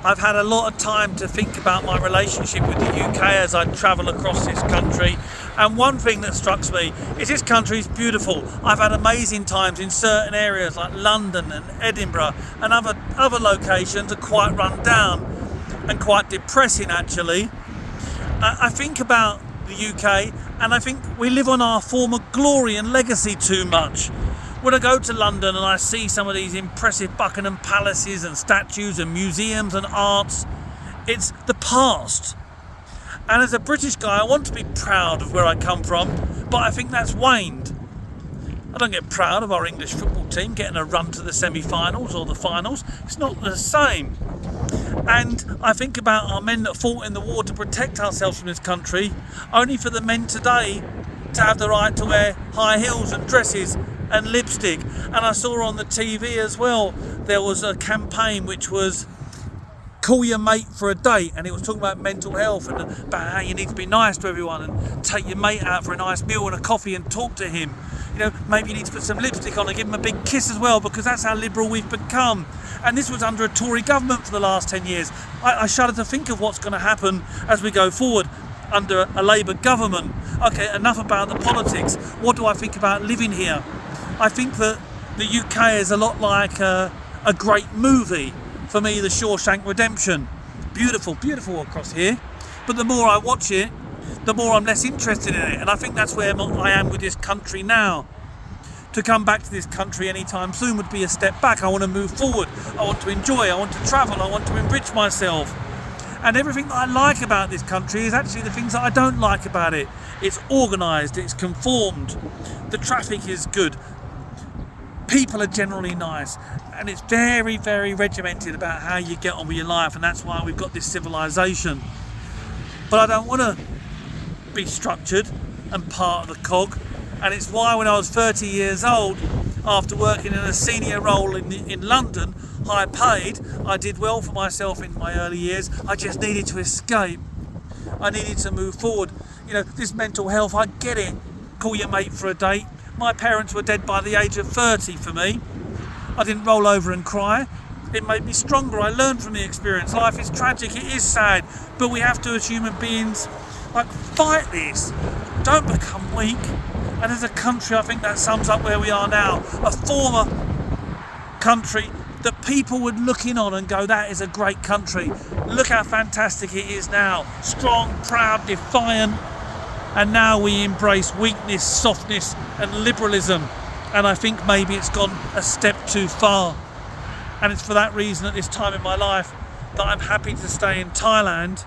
I've had a lot of time to think about my relationship with the UK as I travel across this country, and one thing that strikes me is this country is beautiful. I've had amazing times in certain areas like London and Edinburgh, and other locations are quite run down and quite depressing actually. I think about the UK and I think we live on our former glory and legacy too much. When I go to London and I see some of these impressive Buckingham Palaces and statues and museums and arts, it's the past. And as a British guy, I want to be proud of where I come from, but I think that's waned. I don't get proud of our English football team getting a run to the semi-finals or the finals. It's not the same. And I think about our men that fought in the war to protect ourselves from this country, only for the men today to have the right to wear high heels and dresses and lipstick. And I saw on the TV as well, there was a campaign which was call your mate for a date, and it was talking about mental health and about how you need to be nice to everyone and take your mate out for a nice meal and a coffee and talk to him. You know, maybe you need to put some lipstick on and give him a big kiss as well, because that's how liberal we've become. And this was under a Tory government for the last 10 years. I shudder to think of what's going to happen as we go forward under a Labour government. Okay, enough about the politics. What do I think about living here? I think that the UK is a lot like a great movie. For me, the Shashank Redemption. Beautiful, beautiful across here. But the more I watch it, the more I'm less interested in it. And I think that's where I am with this country now. To come back to this country anytime soon would be a step back. I want to move forward. I want to enjoy. I want to travel. I want to enrich myself. And everything that I like about this country is actually the things that I don't like about it. It's organised. It's conformed. The traffic is good. People are generally nice, and it's very, very regimented about how you get on with your life, and that's why we've got this civilization. But I don't want to be structured and part of the cog, and it's why when I was 30 years old, after working in a senior role in London, high paid, I did well for myself in my early years. I just needed to escape. I needed to move forward. You know, this mental health, I get it. Call your mate for a date. My parents were dead by the age of 30 for me. I didn't roll over and cry. It made me stronger. I learned from the experience. Life is tragic, it is sad, but we have to, as human beings, fight this. Don't become weak. And as a country, I think that sums up where we are now. A former country that people would look in on and go, that is a great country. Look how fantastic it is now. Strong, proud, defiant. And now we embrace weakness, softness and liberalism. And I think maybe it's gone a step too far. And it's for that reason at this time in my life that I'm happy to stay in Thailand.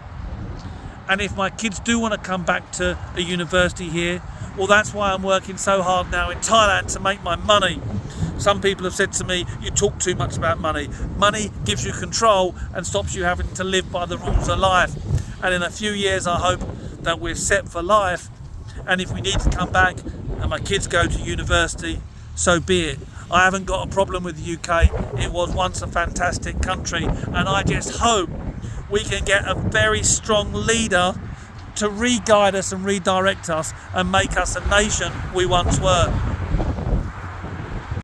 And if my kids do want to come back to a university here, well, that's why I'm working so hard now in Thailand to make my money. Some people have said to me, you talk too much about money. Money gives you control and stops you having to live by the rules of life. And in a few years, I hope that we're set for life, and if we need to come back and my kids go to university, so be it. I haven't got a problem with the UK. It was once a fantastic country, and I just hope we can get a very strong leader to re-guide us and redirect us and make us a nation we once were.